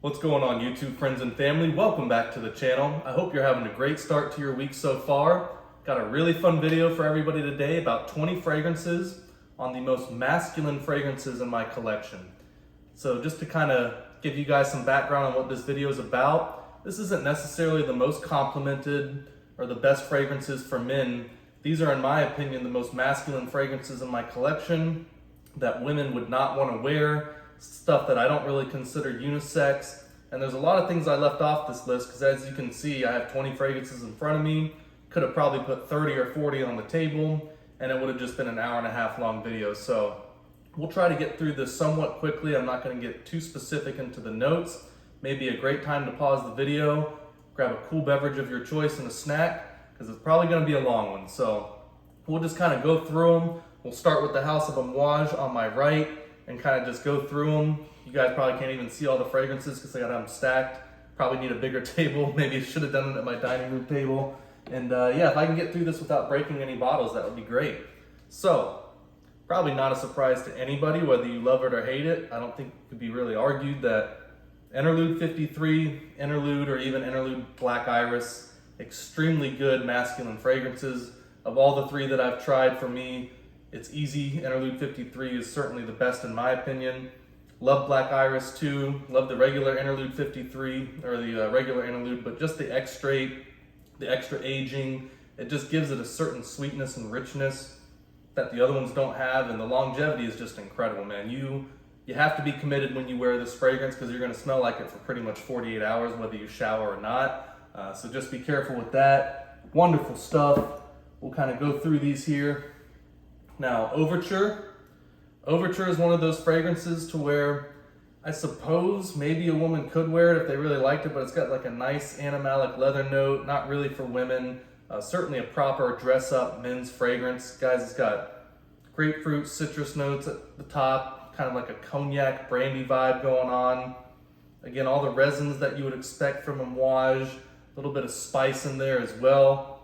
What's going on, YouTube friends and family? Welcome back to the channel. I hope you're having a great start to your week so far. Got a really fun video for everybody today about 20 fragrances on the most masculine fragrances in my collection. So just to kind of give you guys some background on what this video is about, this isn't necessarily the most complimented or the best fragrances for men. These are, in my opinion, the most masculine fragrances in my collection that women would not want to wear. Stuff that I don't really consider unisex. And there's a lot of things I left off this list because, as you can see, I have 20 fragrances in front of me. Could have probably put 30 or 40 on the table and it would have just been an hour and a half long video. So we'll try to get through this somewhat quickly. I'm not going to get too specific into the notes. Maybe a great time to pause the video, grab a cool beverage of your choice and a snack, because it's probably going to be a long one. So we'll just kind of go through them. We'll start with the House of Amouage on my right and kind of just go through them. You guys probably can't even see all the fragrances because I got them stacked. Probably need a bigger table. Maybe I should have done it at my dining room table. And yeah, if I can get through this without breaking any bottles, that would be great. So, probably not a surprise to anybody, whether you love it or hate it. I don't think it could be really argued that Interlude 53, Interlude, or even Interlude Black Iris, extremely good masculine fragrances. Of all the three that I've tried, for me, it's easy. Interlude 53 is certainly the best in my opinion. Love Black Iris too. Love the regular Interlude 53, or the regular Interlude, but just the X-Straight, the extra aging, it just gives it a certain sweetness and richness that the other ones don't have, and the longevity is just incredible, man. You have to be committed when you wear this fragrance because you're going to smell like it for pretty much 48 hours, whether you shower or not. So just be careful with that. Wonderful stuff. We'll kind of go through these here. Now, Overture. Overture is one of those fragrances to where I suppose maybe a woman could wear it if they really liked it, but it's got like a nice animalic leather note, not really for women. Certainly a proper dress-up men's fragrance. Guys, it's got grapefruit, citrus notes at the top, kind of like a cognac brandy vibe going on. Again, all the resins that you would expect from Amouage, a little bit of spice in there as well.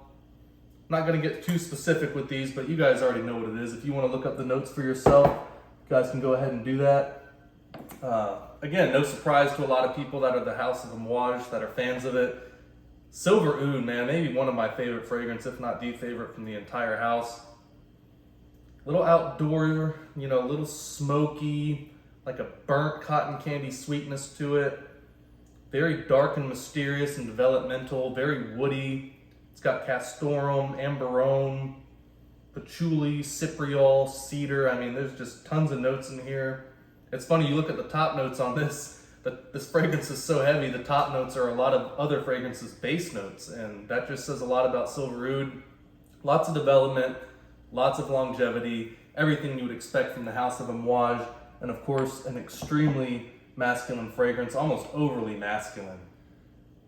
I'm not going to get too specific with these, but you guys already know what it is. If you want to look up the notes for yourself, you guys can go ahead and do that. Again, no surprise to a lot of people that are the House of Amouage, that are fans of it. Silver Oud, man, maybe one of my favorite fragrances, if not the favorite from the entire house. Little outdoor, you know, a little smoky, like a burnt cotton candy sweetness to it. Very dark and mysterious and developmental, very woody. It's got castoreum, amberone, patchouli, cypriol, cedar. I mean, there's just tons of notes in here. It's funny, you look at the top notes on this, this fragrance is so heavy, the top notes are a lot of other fragrances' base notes, and that just says a lot about Silver Oud. Lots of development, lots of longevity, everything you would expect from the House of Amouage, and of course, an extremely masculine fragrance, almost overly masculine.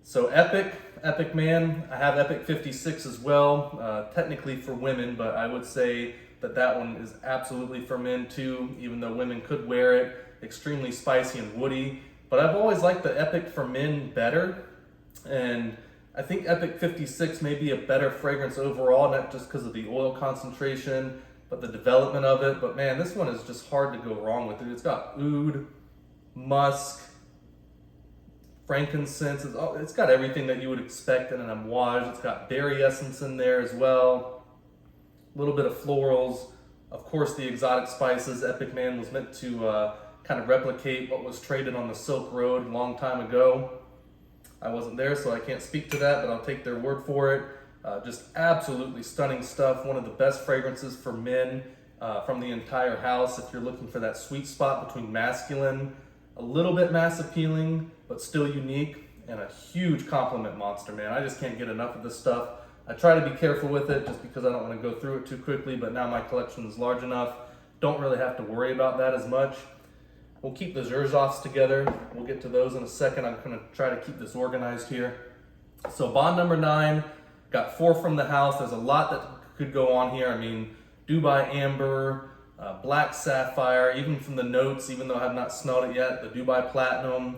So Epic man, I have Epic 56 as well, technically for women, but I would say that one is absolutely for men too, even though women could wear it. Extremely spicy and woody, but I've always liked the Epic for men better, and I think Epic 56 may be a better fragrance overall, not just because of the oil concentration, but the development of it. But man, this one is just hard to go wrong with it. It's got oud, musk, frankincense. It's got everything that you would expect in an Amouage. It's got berry essence in there as well. A little bit of florals. Of course, the exotic spices. Epic Man was meant to kind of replicate what was traded on the Silk Road a long time ago. I wasn't there, so I can't speak to that, but I'll take their word for it. Just absolutely stunning stuff. One of the best fragrances for men from the entire house. If you're looking for that sweet spot between masculine, a little bit mass appealing, but still unique, and a huge compliment monster, man. I just can't get enough of this stuff. I try to be careful with it just because I don't want to go through it too quickly, but now my collection is large enough. Don't really have to worry about that as much. We'll keep the Xerjoffs together. We'll get to those in a second. I'm going to try to keep this organized here. So bond number 9, got 4 from the house. There's a lot that could go on here. I mean, Dubai Amber, Black Sapphire, even from the notes, even though I have not smelled it yet, the Dubai Platinum.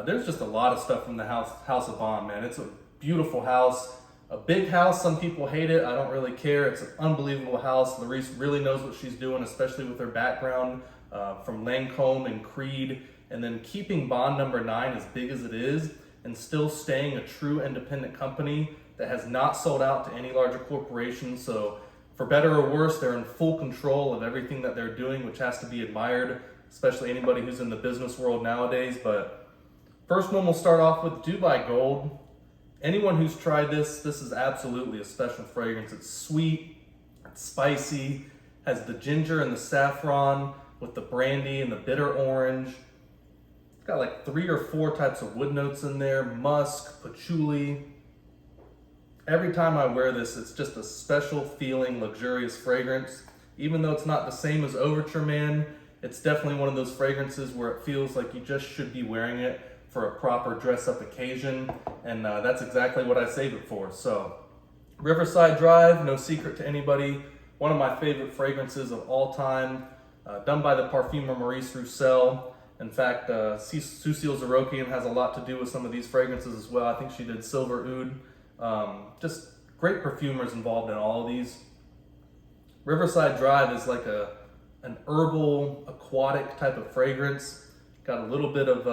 There's just a lot of stuff from the House of Bond, man. It's a beautiful house. A big house, some people hate it. I don't really care. It's an unbelievable house. Larice really knows what she's doing, especially with her background from Lancome and Creed and then keeping Bond number 9 as big as it is and still staying a true independent company that has not sold out to any larger corporations. So for better or worse, they're in full control of everything that they're doing, which has to be admired, especially anybody who's in the business world nowadays. But first one we'll start off with Dubai Gold. Anyone who's tried this is absolutely a special fragrance. It's sweet, it's spicy, has the ginger and the saffron with the brandy and the bitter orange. It's got like 3 or 4 types of wood notes in there, musk, patchouli. Every time I wear this, it's just a special feeling, luxurious fragrance. Even though it's not the same as Overture Man, it's definitely one of those fragrances where it feels like you just should be wearing it for a proper dress-up occasion, and that's exactly what I save it for. So, Riverside Drive, no secret to anybody, one of my favorite fragrances of all time, done by the parfumer Maurice Roussel. In fact, Sucille Zarokian has a lot to do with some of these fragrances as well. I think she did Silver Oud. Just great perfumers involved in all of these. Riverside Drive is like an herbal, aquatic type of fragrance. Got a little bit of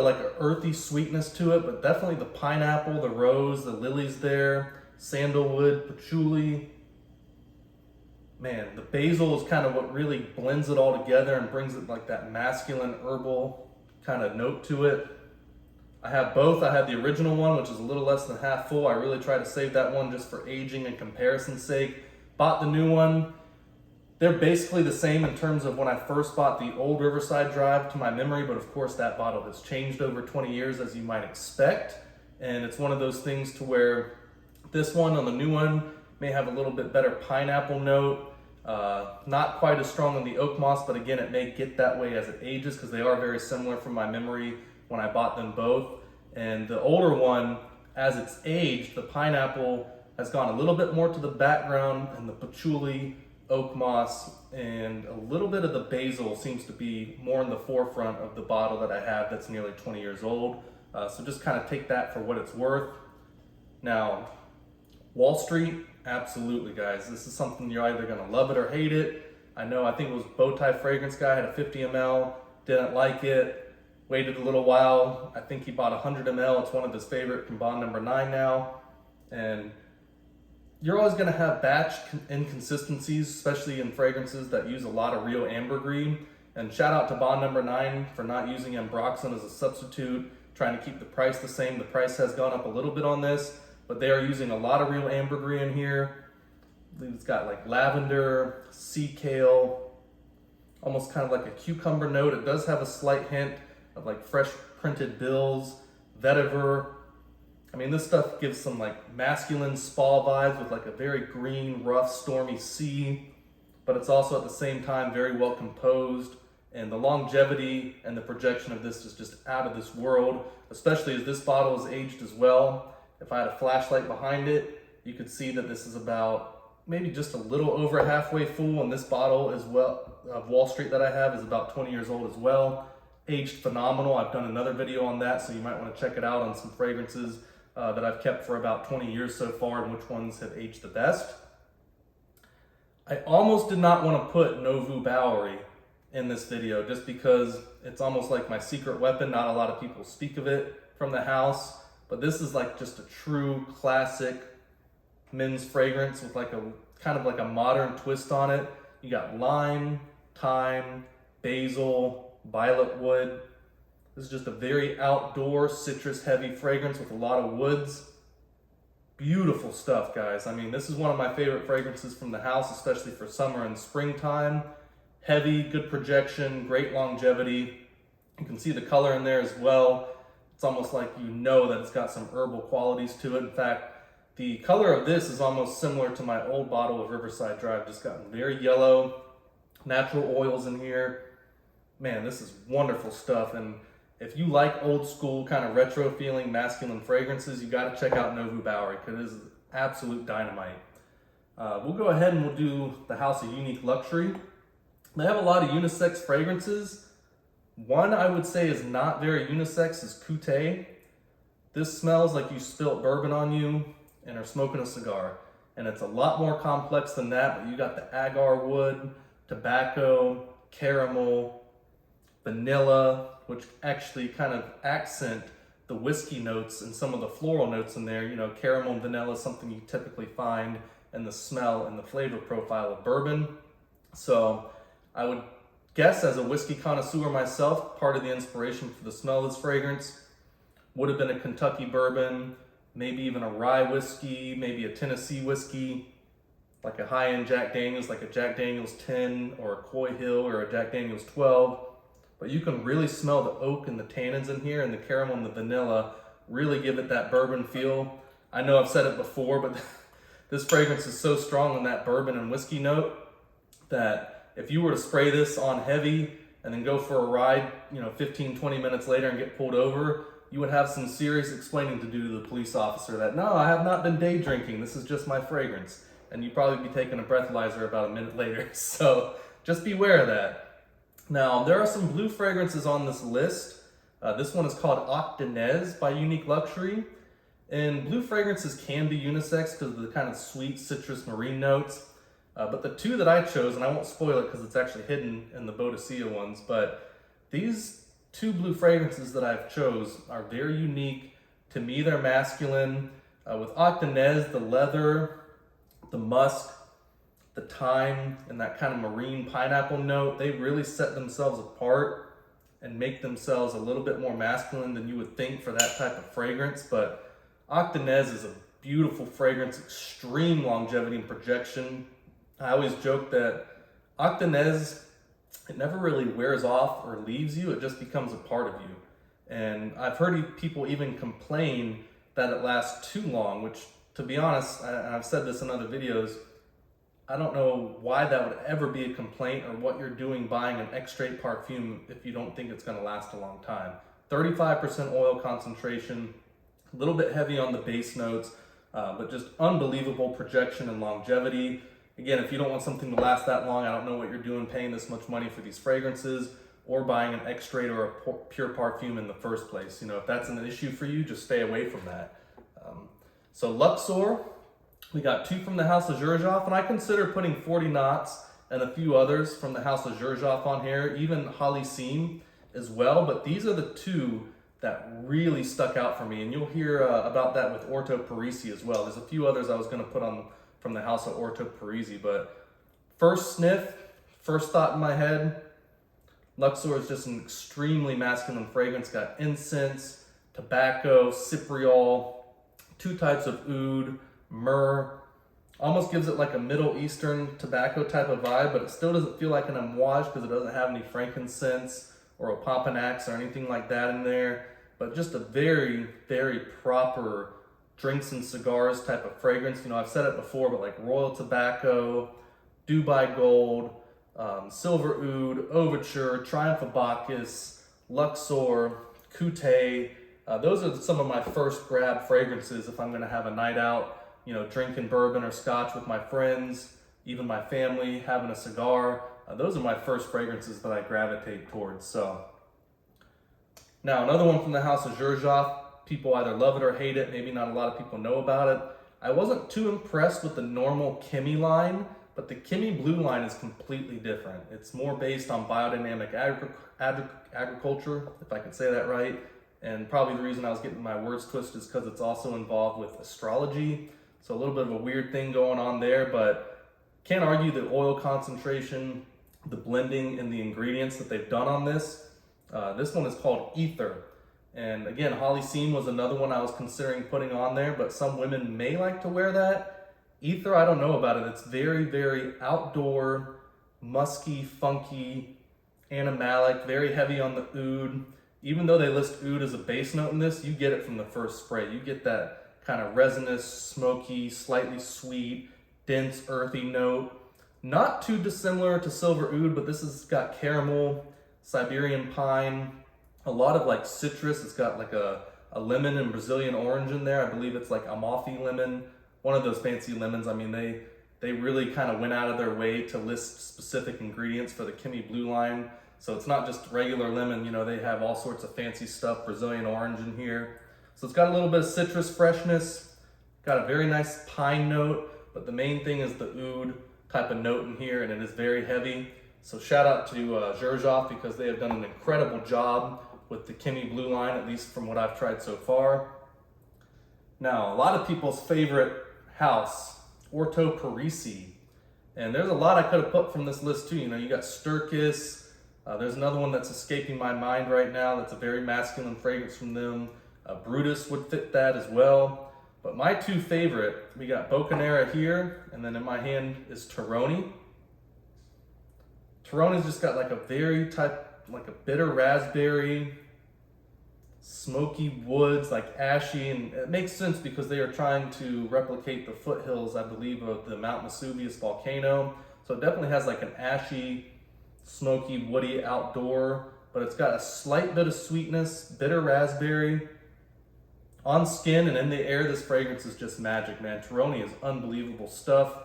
like an earthy sweetness to it, but definitely the pineapple, the rose, the lilies there, sandalwood, patchouli. Man, the basil is kind of what really blends it all together and brings it like that masculine herbal kind of note to it. I have both. I have the original one, which is a little less than half full. I really try to save that one just for aging and comparison's sake. Bought the new one. They're basically the same in terms of when I first bought the old Riverside Drive to my memory, but of course that bottle has changed over 20 years as you might expect. And it's one of those things to where this one on the new one may have a little bit better pineapple note. Not quite as strong on the oak moss, but again, it may get that way as it ages because they are very similar from my memory when I bought them both. And the older one, as it's aged, the pineapple has gone a little bit more to the background, and the patchouli, oak moss, and a little bit of the basil seems to be more in the forefront of the bottle that I have that's nearly 20 years old. So just kind of take that for what it's worth. Now, Wall Street, absolutely guys. This is something you're either gonna love it or hate it. I think it was Bowtie Fragrance Guy, had a 50 ml, didn't like it, waited a little while. I think he bought 100 ml. It's one of his favorite, from Bond number 9 now. And you're always going to have batch inconsistencies, especially in fragrances that use a lot of real ambergris. And shout out to Bond number 9 for not using ambroxan as a substitute, trying to keep the price the same. The price has gone up a little bit on this, but they are using a lot of real ambergris in here. I believe it's got like lavender, sea kale, almost kind of like a cucumber note. It does have a slight hint of like fresh printed bills, vetiver. I mean, this stuff gives some like masculine spa vibes with like a very green, rough, stormy sea, but it's also at the same time very well composed, and the longevity and the projection of this is just out of this world, especially as this bottle is aged as well. If I had a flashlight behind it, you could see that this is about maybe just a little over halfway full, and this bottle as well of Wall Street that I have is about 20 years old as well. Aged phenomenal. I've done another video on that, so you might want to check it out on some fragrances that I've kept for about 20 years so far and which ones have aged the best. I almost did not want to put Nouveau Bowery in this video just because it's almost like my secret weapon. Not a lot of people speak of it from the house, but this is like just a true classic men's fragrance with like a kind of like a modern twist on it. You got lime, thyme, basil, violet wood. This is just a very outdoor, citrus-heavy fragrance with a lot of woods. Beautiful stuff, guys. I mean, this is one of my favorite fragrances from the house, especially for summer and springtime. Heavy, good projection, great longevity. You can see the color in there as well. It's almost like you know that it's got some herbal qualities to it. In fact, the color of this is almost similar to my old bottle of Riverside Drive. Just gotten very yellow, natural oils in here. Man, this is wonderful stuff. And if you like old school kind of retro feeling masculine fragrances, you got to check out Nouveau Bowery because it is absolute dynamite. We'll go ahead and we'll do the House of Unique Luxury. They have a lot of unisex fragrances. One I would say is not very unisex is Kutay. This smells like you spilt bourbon on you and are smoking a cigar. And it's a lot more complex than that, but you got the agar wood, tobacco, caramel, vanilla, which actually kind of accent the whiskey notes and some of the floral notes in there. You know, caramel and vanilla is something you typically find in the smell and the flavor profile of bourbon. So I would guess, as a whiskey connoisseur myself, part of the inspiration for the smell of this fragrance would have been a Kentucky bourbon, maybe even a rye whiskey, maybe a Tennessee whiskey, like a high-end Jack Daniels, like a Jack Daniels 10 or a Coy Hill or a Jack Daniels 12. But you can really smell the oak and the tannins in here, and the caramel and the vanilla really give it that bourbon feel. I know I've said it before, but this fragrance is so strong on that bourbon and whiskey note that if you were to spray this on heavy and then go for a ride, 15, 20 minutes later and get pulled over, you would have some serious explaining to do to the police officer that, no, I have not been day drinking. This is just my fragrance. And you'd probably be taking a breathalyzer about a minute later. So just beware of that. Now, there are some blue fragrances on this list. This one is called Akdeniz by Unique Luxury. And blue fragrances can be unisex because of the kind of sweet citrus marine notes. But the two that I chose, and I won't spoil it because it's actually hidden in the Boadicea ones, but these two blue fragrances that I've chose are very unique. To me, they're masculine. With Akdeniz, the leather, the musk, the thyme, and that kind of marine pineapple note, they really set themselves apart and make themselves a little bit more masculine than you would think for that type of fragrance. But Akdeniz is a beautiful fragrance, extreme longevity and projection. I always joke that Akdeniz, it never really wears off or leaves you, it just becomes a part of you. And I've heard people even complain that it lasts too long, which, to be honest, and I've said this in other videos, I don't know why that would ever be a complaint or what you're doing buying an extrait parfum if you don't think it's going to last a long time. 35% oil concentration, a little bit heavy on the base notes, but just unbelievable projection and longevity. Again, if you don't want something to last that long, I don't know what you're doing paying this much money for these fragrances or buying an extrait or a pure parfum in the first place. If that's an issue for you, just stay away from that. So Luxor, we got two from the house of Xerjoff, and I consider putting 40 knots and a few others from the house of Xerjoff on here, even Holly Seam as well, but these are the two that really stuck out for me, and you'll hear about that with Orto Parisi as well. There's a few others I was going to put on from the house of Orto Parisi, but first sniff, first thought in my head, Luxor is just an extremely masculine fragrance. Got incense, tobacco, cypriol, two types of oud, myrrh. Almost gives it like a Middle Eastern tobacco type of vibe, but it still doesn't feel like an Amouage because it doesn't have any frankincense or a Pompanax or anything like that in there. But just a very, very proper drinks and cigars type of fragrance. I've said it before, but like royal tobacco, Dubai Gold, Silver Oud, Overture, Triumph of Bacchus, Luxor, Kutay. Those are some of my first grab fragrances if I'm going to have a night out, drinking bourbon or scotch with my friends, even my family, having a cigar. Those are my first fragrances that I gravitate towards. So now another one from the house of Xerjoff. People either love it or hate it. Maybe not a lot of people know about it. I wasn't too impressed with the normal Kimi line, but the Kimi Blue line is completely different. It's more based on biodynamic agriculture, if I could say that right. And probably the reason I was getting my words twisted is because it's also involved with astrology. So a little bit of a weird thing going on there, but can't argue the oil concentration, the blending, and the ingredients that they've done on this. This one is called Ether. And again, Holly Seam was another one I was considering putting on there, but some women may like to wear that. Ether, I don't know about it. It's very, very outdoor, musky, funky, animalic, very heavy on the oud. Even though they list oud as a base note in this, you get it from the first spray. You get that kind of resinous, smoky, slightly sweet, dense, earthy note. Not too dissimilar to Silver Oud, but this has got caramel, Siberian pine, a lot of like citrus. It's got like a lemon and Brazilian orange in there. I believe it's like Amalfi lemon, one of those fancy lemons. I mean, they really kind of went out of their way to list specific ingredients for the Kimi Blue line. So it's not just regular lemon, they have all sorts of fancy stuff, Brazilian orange in here. So it's got a little bit of citrus freshness, got a very nice pine note, but the main thing is the oud type of note in here, and it is very heavy. So shout out to Xerjoff because they have done an incredible job with the Kimi Blue line, at least from what I've tried so far. Now, a lot of people's favorite house, Orto Parisi. And there's a lot I could have put from this list too. You know, you got Sturkis. There's another one that's escaping my mind right now. That's a very masculine fragrance from them. Brutus would fit that as well. But my two favorite, we got Boccanera here, and then in my hand is Terroni. Terroni's just got like a very like a bitter raspberry, smoky woods, like ashy, and it makes sense because they are trying to replicate the foothills, I believe, of the Mount Vesuvius volcano. So it definitely has like an ashy, smoky, woody outdoor, but it's got a slight bit of sweetness, bitter raspberry. On skin and in the air, this fragrance is just magic, man. Terroni is unbelievable stuff.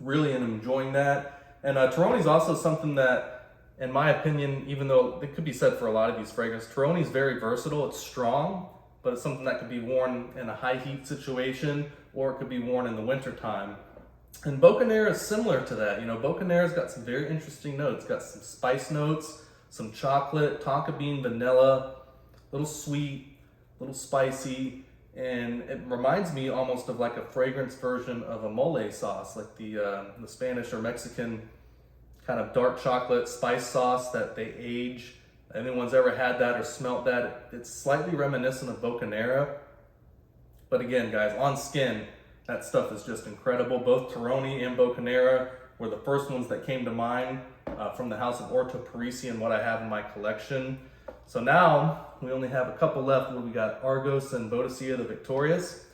Really am enjoying that. And Terroni is also something that, in my opinion, even though it could be said for a lot of these fragrances, Terroni is very versatile. It's strong, but it's something that could be worn in a high heat situation, or it could be worn in the winter time. And Boccanera is similar to that. You know, Boccanera's got some very interesting notes. It's got some spice notes, some chocolate, tonka bean, vanilla, a little sweet, a little spicy, and it reminds me almost of like a fragrance version of a mole sauce, like the Spanish or Mexican kind of dark chocolate spice sauce that they age. If anyone's ever had that or smelt that, it's slightly reminiscent of Boccanera. But again, guys, on skin, that stuff is just incredible. Both Terroni and Boccanera were the first ones that came to mind from the house of Orto Parisi and what I have in my collection. So now we only have a couple left where we got Argos and Boadicea the Victorious.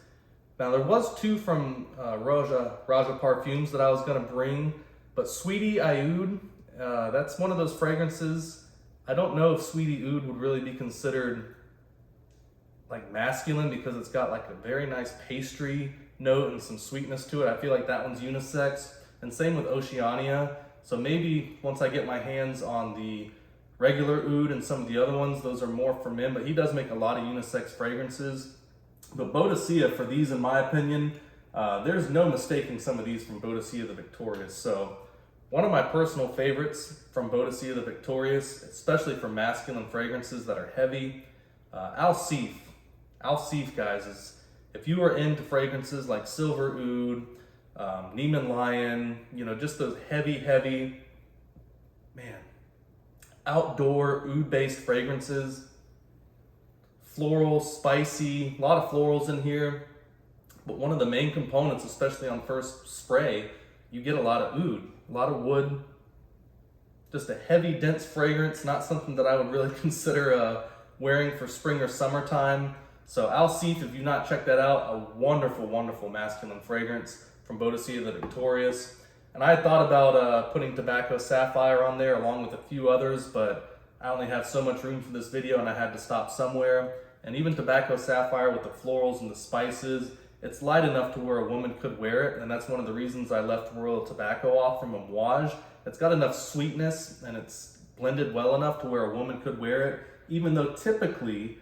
Now there was two from Raja Parfums that I was gonna bring, but Sweetie Oud, that's one of those fragrances. I don't know if Sweetie Oud would really be considered like masculine because it's got like a very nice pastry note and some sweetness to it. I feel like that one's unisex, and same with Oceania. So maybe once I get my hands on the regular Oud and some of the other ones, those are more for men, but he does make a lot of unisex fragrances. But Boadicea, for these, in my opinion, there's no mistaking some of these from Boadicea the Victorious. So one of my personal favorites from Boadicea the Victorious, especially for masculine fragrances that are heavy, Alseif. Alseif, guys, is, if you are into fragrances like Silver Oud, Nemean Lion, you know, just those heavy, man, outdoor oud-based fragrances, floral, spicy, a lot of florals in here. But one of the main components, especially on first spray, you get a lot of oud, a lot of wood, just a heavy, dense fragrance, not something that I would really consider wearing for spring or summertime. So Alseif, if you've not checked that out, a wonderful, wonderful masculine fragrance from Boadicea the Victorious. And I thought about putting Tobacco Sapphire on there along with a few others, but I only have so much room for this video and I had to stop somewhere. And even Tobacco Sapphire with the florals and the spices, it's light enough to where a woman could wear it. And that's one of the reasons I left Royal Tobacco off from Amouage. It's got enough sweetness and it's blended well enough to where a woman could wear it, even though typically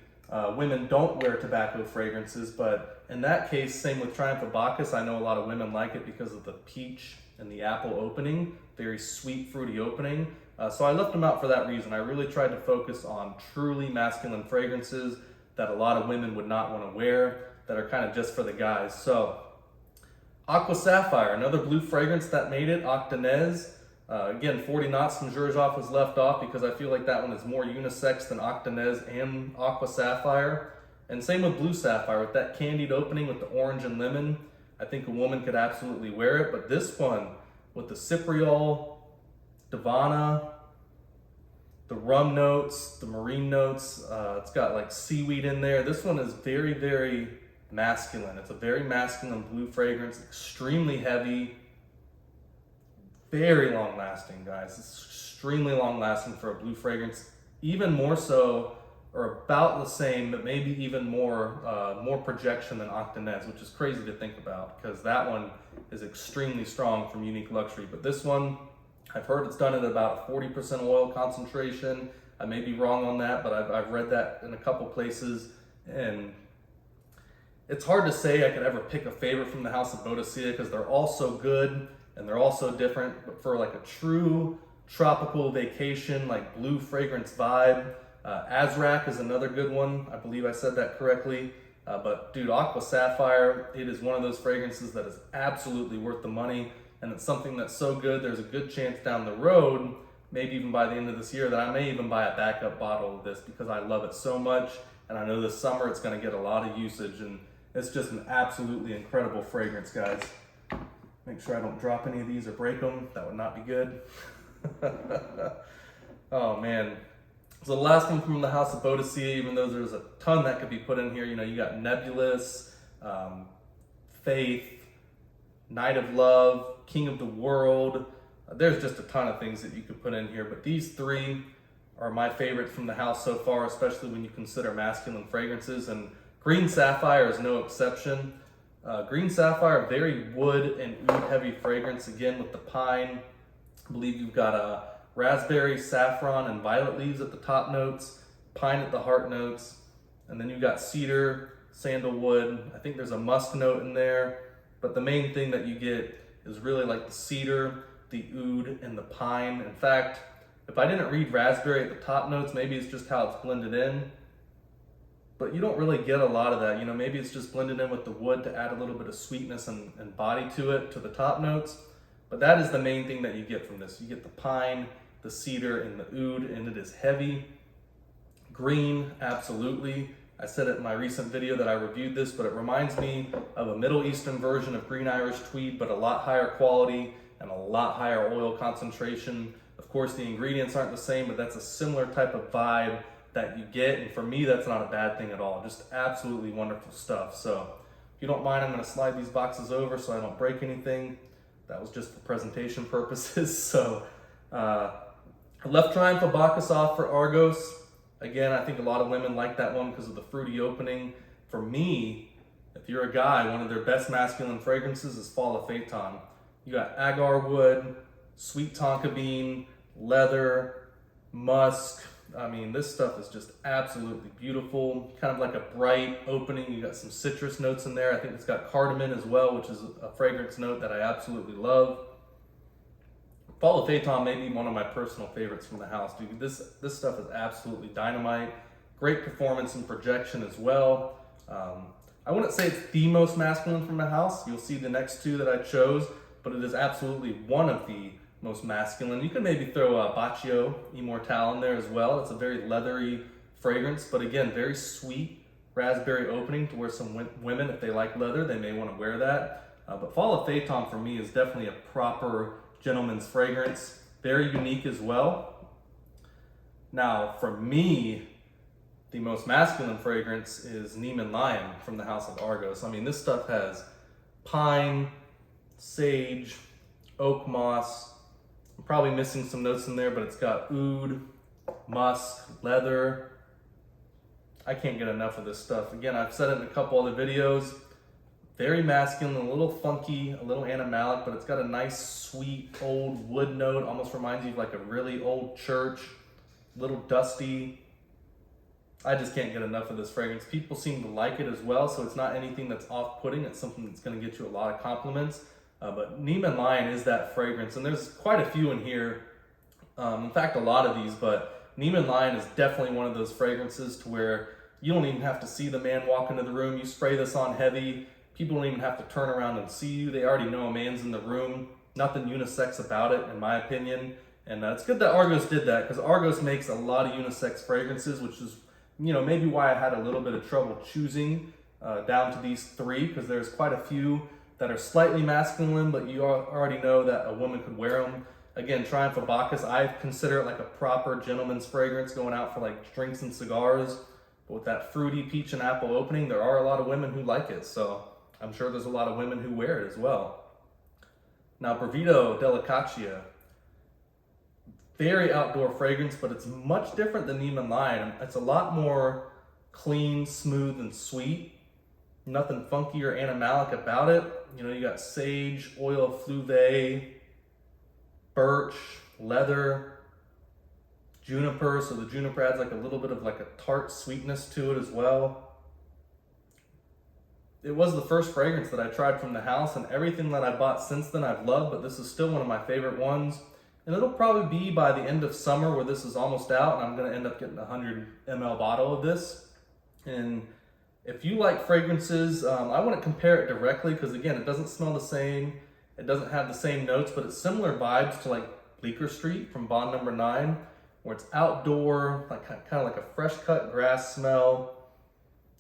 women don't wear tobacco fragrances. But in that case, same with Triumph of Bacchus, I know a lot of women like it because of the peach and the apple opening, very sweet, fruity opening. So I left them out for that reason. I really tried to focus on truly masculine fragrances that a lot of women would not want to wear, that are kind of just for the guys. So Aqua Sapphire, another blue fragrance that made it, Akdeniz. Again, 40 knots from Xerjoff was left off because I feel like that one is more unisex than Akdeniz and Aqua Sapphire. And same with Blue Sapphire, with that candied opening with the orange and lemon. I think a woman could absolutely wear it, but this one with the Cypriol, Divana, the rum notes, the marine notes, it's got like seaweed in there. This one is very, very masculine. It's a very masculine blue fragrance, extremely heavy, very long lasting, guys. It's extremely long lasting for a blue fragrance, even more so, or about the same, but maybe even more projection than Akdeniz, which is crazy to think about because that one is extremely strong from Unique Luxury. But this one, I've heard it's done at about 40% oil concentration. I may be wrong on that, but I've read that in a couple places, and it's hard to say I could ever pick a favorite from the house of Boadicea because they're all so good and they're all so different. But for like a true tropical vacation, like blue fragrance vibe. Azrak is another good one. I believe I said that correctly. But dude, Aqua Sapphire, it is one of those fragrances that is absolutely worth the money. And it's something that's so good, there's a good chance down the road, maybe even by the end of this year, that I may even buy a backup bottle of this because I love it so much. And I know this summer it's gonna get a lot of usage, and it's just an absolutely incredible fragrance, guys. Make sure I don't drop any of these or break them. That would not be good. Oh man. So the last one from the house of Boadicea, even though there's a ton that could be put in here, you know, you got Nebulous, Faith, Night of Love, King of the World. There's just a ton of things that you could put in here, but these three are my favorites from the house so far, especially when you consider masculine fragrances, and Green Sapphire is no exception. Green Sapphire, very wood and oud heavy fragrance, again with the pine. I believe you've got a raspberry, saffron, and violet leaves at the top notes, pine at the heart notes, and then you've got cedar, sandalwood. I think there's a musk note in there, but the main thing that you get is really like the cedar, the oud, and the pine. In fact, if I didn't read raspberry at the top notes, maybe it's just how it's blended in, but you don't really get a lot of that. You know, maybe it's just blended in with the wood to add a little bit of sweetness and body to it, to the top notes. But that is the main thing that you get from this. You get the pine, the cedar, and the oud, and it is heavy. Green, absolutely. I said it in my recent video that I reviewed this, but it reminds me of a Middle Eastern version of green Irish tweed, but a lot higher quality and a lot higher oil concentration. Of course, the ingredients aren't the same, but that's a similar type of vibe that you get. And for me, that's not a bad thing at all. Just absolutely wonderful stuff. So if you don't mind, I'm gonna slide these boxes over so I don't break anything. That was just for presentation purposes. So I left Triumph of Bacchus off for Argos. Again, I think a lot of women like that one because of the fruity opening. For me, if you're a guy, one of their best masculine fragrances is Fall of Phaeton. You got agar wood, sweet tonka bean, leather, musk. I mean, this stuff is just absolutely beautiful. Kind of like a bright opening. You got some citrus notes in there. I think it's got cardamom as well, which is a fragrance note that I absolutely love. Fall of Phaeton may be one of my personal favorites from the house, dude. This stuff is absolutely dynamite. Great performance and projection as well. I wouldn't say it's the most masculine from the house. You'll see the next two that I chose, but it is absolutely one of the most masculine. You can maybe throw a Boadicea Immortale in there as well. It's a very leathery fragrance, but again, very sweet raspberry opening to where some women, if they like leather, they may want to wear that. But Fall of Phaeton for me is definitely a proper gentleman's fragrance. Very unique as well. Now, for me, the most masculine fragrance is Nemean Lion from the House of Argos. I mean, this stuff has pine, sage, oak moss. I'm probably missing some notes in there, but it's got oud, musk, leather. I can't get enough of this stuff. Again, I've said it in a couple other videos. Very masculine, a little funky, a little animalic, but it's got a nice, sweet, old wood note. Almost reminds you of like a really old church. A little dusty. I just can't get enough of this fragrance. People seem to like it as well, so it's not anything that's off-putting. It's something that's going to get you a lot of compliments. But Nemean Lion is that fragrance, and there's quite a few in here. In fact, a lot of these, but Nemean Lion is definitely one of those fragrances to where you don't even have to see the man walk into the room. You spray this on heavy. People don't even have to turn around and see you. They already know a man's in the room. Nothing unisex about it, in my opinion. And it's good that Argos did that, because Argos makes a lot of unisex fragrances, which is, you know, maybe why I had a little bit of trouble choosing down to these three, because there's quite a few that are slightly masculine, but you already know that a woman could wear them. Again, Triumph of Bacchus, I consider it like a proper gentleman's fragrance going out for like drinks and cigars. But with that fruity peach and apple opening, there are a lot of women who like it. So I'm sure there's a lot of women who wear it as well. Now, Brivido, Della caccia. Very outdoor fragrance, but it's much different than Nemean Lion. It's a lot more clean, smooth, and sweet. Nothing funky or animalic about it. You know, you got sage, oil of fleuve, birch, leather, juniper. So the juniper adds like a little bit of like a tart sweetness to it as well. It was the first fragrance that I tried from the house, and everything that I bought since then I've loved, but this is still one of my favorite ones. And it'll probably be by the end of summer where this is almost out, and I'm gonna end up getting a 100 ml bottle of this. And if you like fragrances, I wouldn't compare it directly because again, it doesn't smell the same. It doesn't have the same notes, but it's similar vibes to like Bleecker Street from Bond Number 9, where it's outdoor, like kind of like a fresh cut grass smell.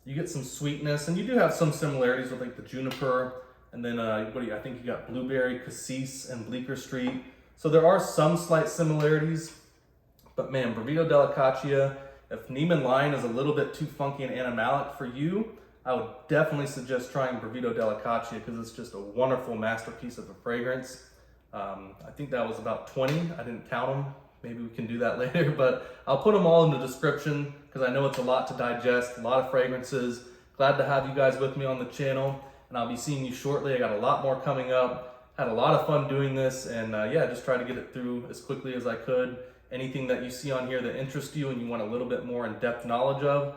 You get some sweetness, and you do have some similarities with like the juniper, and then I think you got blueberry, cassis, and Bleecker Street. So there are some slight similarities, but man, Brivido Della Caccia, if Nemean line is a little bit too funky and animalic for you, I would definitely suggest trying Brivido Della Caccia because it's just a wonderful masterpiece of a fragrance. I think that was about 20. I didn't count them. Maybe we can do that later, but I'll put them all in the description because I know it's a lot to digest, a lot of fragrances. Glad to have you guys with me on the channel, and I'll be seeing you shortly. I got a lot more coming up. Had a lot of fun doing this, and yeah, just try to get it through as quickly as I could. Anything that you see on here that interests you and you want a little bit more in-depth knowledge of,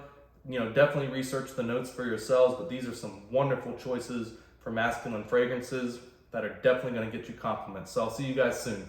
you know, definitely research the notes for yourselves, but these are some wonderful choices for masculine fragrances that are definitely going to get you compliments. So I'll see you guys soon.